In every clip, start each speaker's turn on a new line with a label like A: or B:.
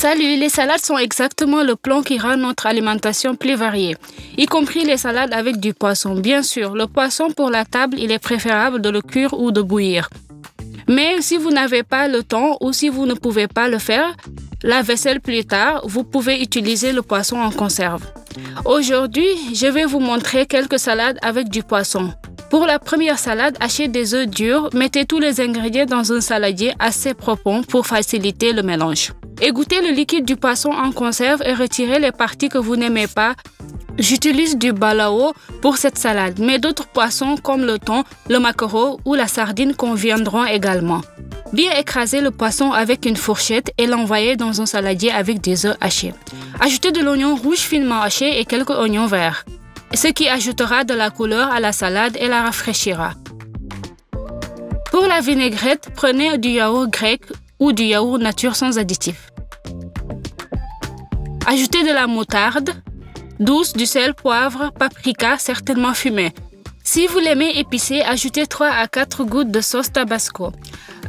A: Salut, les salades sont exactement le plan qui rend notre alimentation plus variée, y compris les salades avec du poisson. Bien sûr, le poisson pour la table, il est préférable de le cuire ou de bouillir. Mais si vous n'avez pas le temps ou si vous ne pouvez pas le faire, la vaisselle plus tard, vous pouvez utiliser le poisson en conserve. Aujourd'hui, je vais vous montrer quelques salades avec du poisson. Pour la première salade, hachez des œufs durs, mettez tous les ingrédients dans un saladier assez profond pour faciliter le mélange. Égouttez le liquide du poisson en conserve et retirez les parties que vous n'aimez pas. J'utilise du balao pour cette salade, mais d'autres poissons comme le thon, le maquereau ou la sardine conviendront également. Bien écraser le poisson avec une fourchette et l'envoyer dans un saladier avec des œufs hachés. Ajoutez de l'oignon rouge finement haché et quelques oignons verts, ce qui ajoutera de la couleur à la salade et la rafraîchira. Pour la vinaigrette, prenez du yaourt grec ou du yaourt nature sans additifs. Ajoutez de la moutarde douce, du sel, poivre, paprika, certainement fumé. Si vous l'aimez épicé, ajoutez 3 à 4 gouttes de sauce tabasco.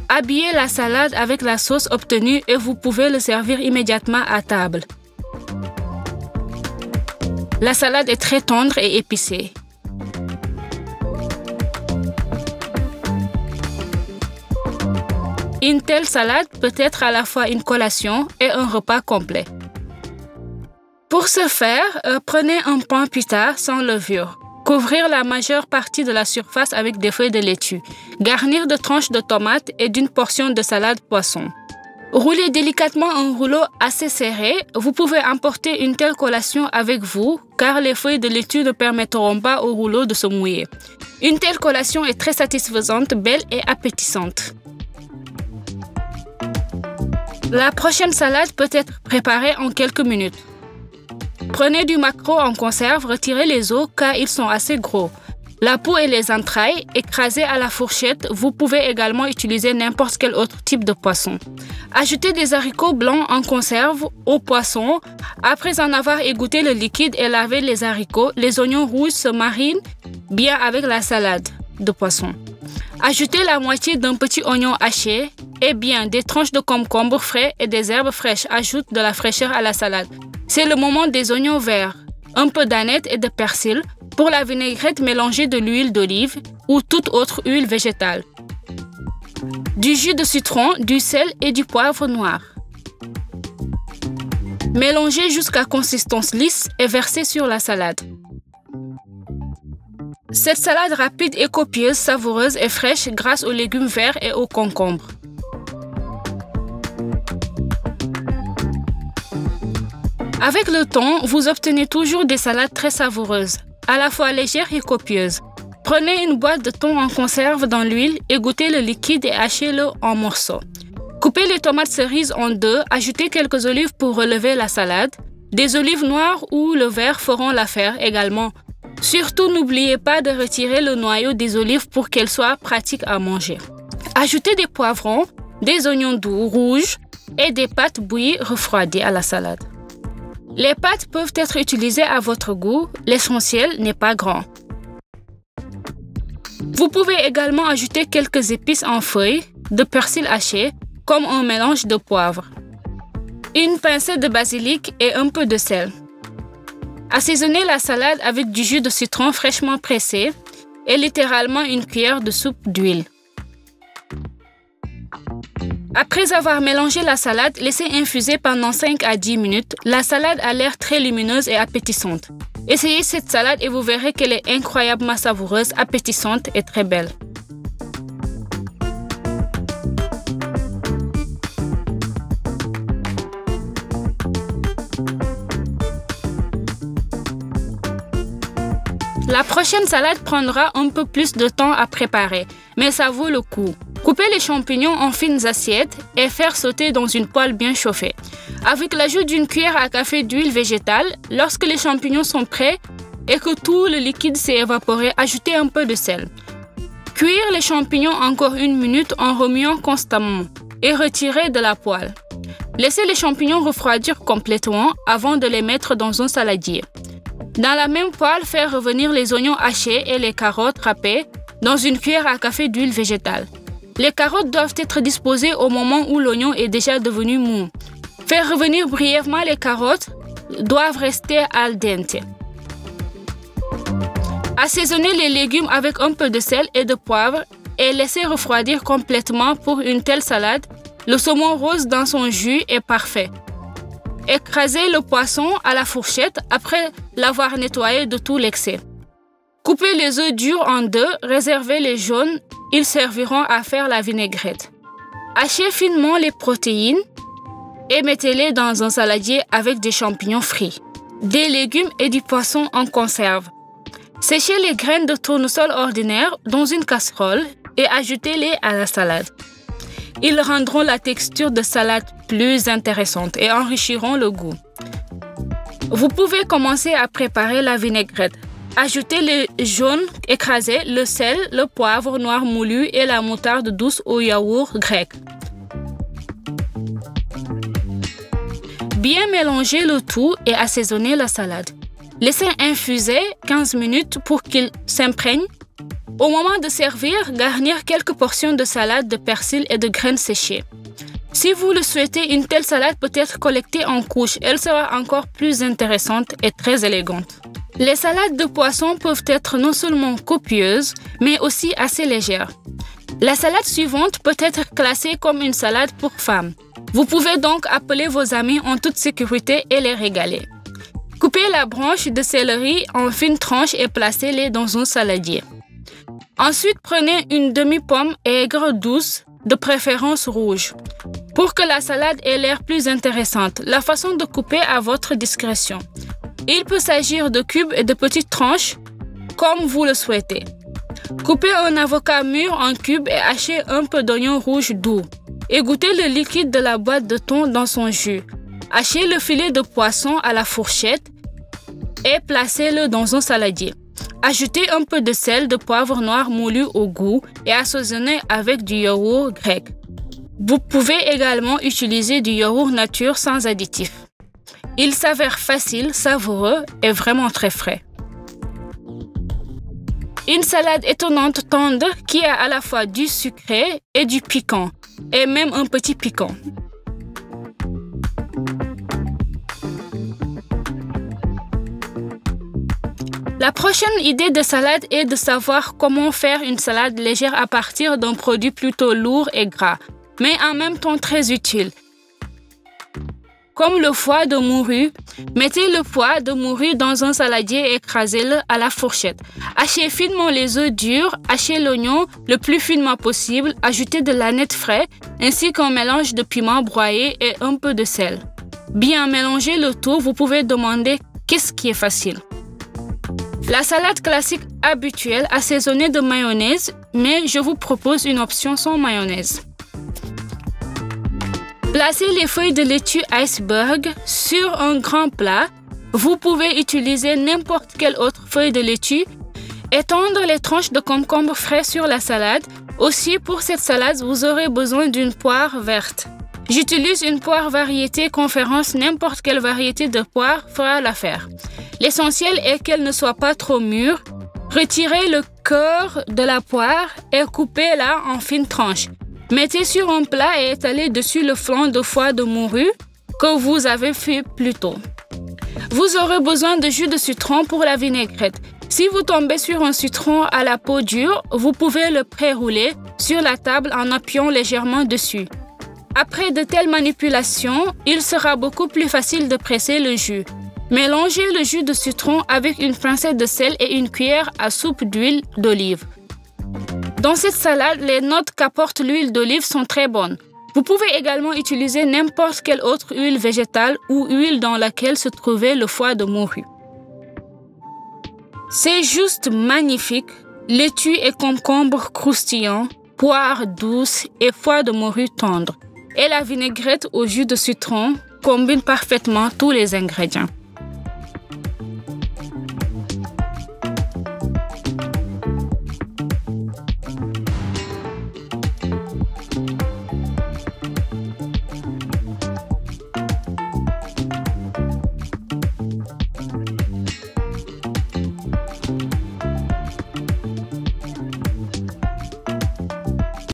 A: Habillez la salade avec la sauce obtenue et vous pouvez le servir immédiatement à table. La salade est très tendre et épicée. Une telle salade peut être à la fois une collation et un repas complet. Pour ce faire, prenez un pan pita sans levure. Couvrir la majeure partie de la surface avec des feuilles de laitue. Garnir de tranches de tomates et d'une portion de salade poisson. Roulez délicatement un rouleau assez serré. Vous pouvez emporter une telle collation avec vous, car les feuilles de laitue ne permettront pas au rouleau de se mouiller. Une telle collation est très satisfaisante, belle et appétissante. La prochaine salade peut être préparée en quelques minutes. Prenez du maquereau en conserve, retirez les os car ils sont assez gros. La peau et les entrailles, écrasées à la fourchette, vous pouvez également utiliser n'importe quel autre type de poisson. Ajoutez des haricots blancs en conserve au poisson. Après en avoir égoutté le liquide et lavé les haricots, les oignons rouges se marinent bien avec la salade de poisson. Ajoutez la moitié d'un petit oignon haché et bien des tranches de concombre frais et des herbes fraîches ajoutent de la fraîcheur à la salade. C'est le moment des oignons verts, un peu d'aneth et de persil. Pour la vinaigrette, mélangez de l'huile d'olive ou toute autre huile végétale, du jus de citron, du sel et du poivre noir. Mélangez jusqu'à consistance lisse et versez sur la salade. Cette salade rapide est copieuse, savoureuse et fraîche grâce aux légumes verts et aux concombres. Avec le temps, vous obtenez toujours des salades très savoureuses, à la fois légères et copieuses. Prenez une boîte de thon en conserve dans l'huile, égouttez le liquide et hachez-le en morceaux. Coupez les tomates cerises en deux, ajoutez quelques olives pour relever la salade. Des olives noires ou le vert feront l'affaire également. Surtout, n'oubliez pas de retirer le noyau des olives pour qu'elles soient pratiques à manger. Ajoutez des poivrons, des oignons doux rouges et des pâtes bouillies refroidies à la salade. Les pâtes peuvent être utilisées à votre goût, l'essentiel n'est pas grand. Vous pouvez également ajouter quelques épices en feuilles, de persil haché, comme un mélange de poivre, une pincée de basilic et un peu de sel. Assaisonnez la salade avec du jus de citron fraîchement pressé et littéralement une cuillère de soupe d'huile. Après avoir mélangé la salade, laissez infuser pendant 5 à 10 minutes. La salade a l'air très lumineuse et appétissante. Essayez cette salade et vous verrez qu'elle est incroyablement savoureuse, appétissante et très belle. La prochaine salade prendra un peu plus de temps à préparer, mais ça vaut le coup. Coupez les champignons en fines assiettes et faire sauter dans une poêle bien chauffée. Avec l'ajout d'une cuillère à café d'huile végétale, lorsque les champignons sont prêts et que tout le liquide s'est évaporé, ajoutez un peu de sel. Cuire les champignons encore 1 minute en remuant constamment et retirez de la poêle. Laissez les champignons refroidir complètement avant de les mettre dans un saladier. Dans la même poêle, faire revenir les oignons hachés et les carottes râpées dans une cuillère à café d'huile végétale. Les carottes doivent être disposées au moment où l'oignon est déjà devenu mou. Faire revenir brièvement les carottes doivent rester al dente. Assaisonnez les légumes avec un peu de sel et de poivre et laissez refroidir complètement pour une telle salade. Le saumon rose dans son jus est parfait. Écrasez le poisson à la fourchette après l'avoir nettoyé de tout l'excès. Coupez les œufs durs en deux, réservez les jaunes, ils serviront à faire la vinaigrette. Hachez finement les protéines et mettez-les dans un saladier avec des champignons frits, des légumes et du poisson en conserve. Séchez les graines de tournesol ordinaire dans une casserole et ajoutez-les à la salade. Ils rendront la texture de salade plus intéressante et enrichiront le goût. Vous pouvez commencer à préparer la vinaigrette. Ajoutez le jaune écrasé, le sel, le poivre noir moulu et la moutarde douce au yaourt grec. Bien mélanger le tout et assaisonner la salade. Laissez infuser 15 minutes pour qu'il s'imprègne. Au moment de servir, garnir quelques portions de salade de persil et de graines séchées. Si vous le souhaitez, une telle salade peut être collectée en couches. Elle sera encore plus intéressante et très élégante. Les salades de poisson peuvent être non seulement copieuses, mais aussi assez légères. La salade suivante peut être classée comme une salade pour femmes. Vous pouvez donc appeler vos amis en toute sécurité et les régaler. Coupez la branche de céleri en fines tranches et placez-les dans un saladier. Ensuite, prenez une demi-pomme aigre douce, de préférence rouge. Pour que la salade ait l'air plus intéressante, la façon de couper à votre discrétion. Il peut s'agir de cubes et de petites tranches, comme vous le souhaitez. Coupez un avocat mûr en cubes et hachez un peu d'oignon rouge doux. Égouttez le liquide de la boîte de thon dans son jus. Hachez le filet de poisson à la fourchette et placez-le dans un saladier. Ajoutez un peu de sel, de poivre noir moulu au goût et assaisonnez avec du yaourt grec. Vous pouvez également utiliser du yaourt nature sans additifs. Il s'avère facile, savoureux et vraiment très frais. Une salade étonnante tendre qui a à la fois du sucré et du piquant, et même un petit piquant. La prochaine idée de salade est de savoir comment faire une salade légère à partir d'un produit plutôt lourd et gras, mais en même temps très utile. Comme le foie de morue, mettez le foie de morue dans un saladier et écrasez-le à la fourchette. Hachez finement les œufs durs, hachez l'oignon le plus finement possible, ajoutez de l'anet frais ainsi qu'un mélange de piment broyé et un peu de sel. Bien mélanger le tout, vous pouvez demander qu'est-ce qui est facile. La salade classique habituelle assaisonnée de mayonnaise, mais je vous propose une option sans mayonnaise. Placez les feuilles de laitue iceberg sur un grand plat. Vous pouvez utiliser n'importe quelle autre feuille de laitue. Étendre les tranches de concombre frais sur la salade. Aussi, pour cette salade, vous aurez besoin d'une poire verte. J'utilise une poire variété conférence, n'importe quelle variété de poire fera l'affaire. L'essentiel est qu'elle ne soit pas trop mûre. Retirez le cœur de la poire et coupez-la en fines tranches. Mettez sur un plat et étalez dessus le flanc de foie de morue que vous avez fait plus tôt. Vous aurez besoin de jus de citron pour la vinaigrette. Si vous tombez sur un citron à la peau dure, vous pouvez le pré-rouler sur la table en appuyant légèrement dessus. Après de telles manipulations, il sera beaucoup plus facile de presser le jus. Mélangez le jus de citron avec une pincée de sel et une cuillère à soupe d'huile d'olive. Dans cette salade, les notes qu'apporte l'huile d'olive sont très bonnes. Vous pouvez également utiliser n'importe quelle autre huile végétale ou huile dans laquelle se trouvait le foie de morue. C'est juste magnifique, laitue et concombre croustillants, poire douce et foie de morue tendre. Et la vinaigrette au jus de citron combine parfaitement tous les ingrédients.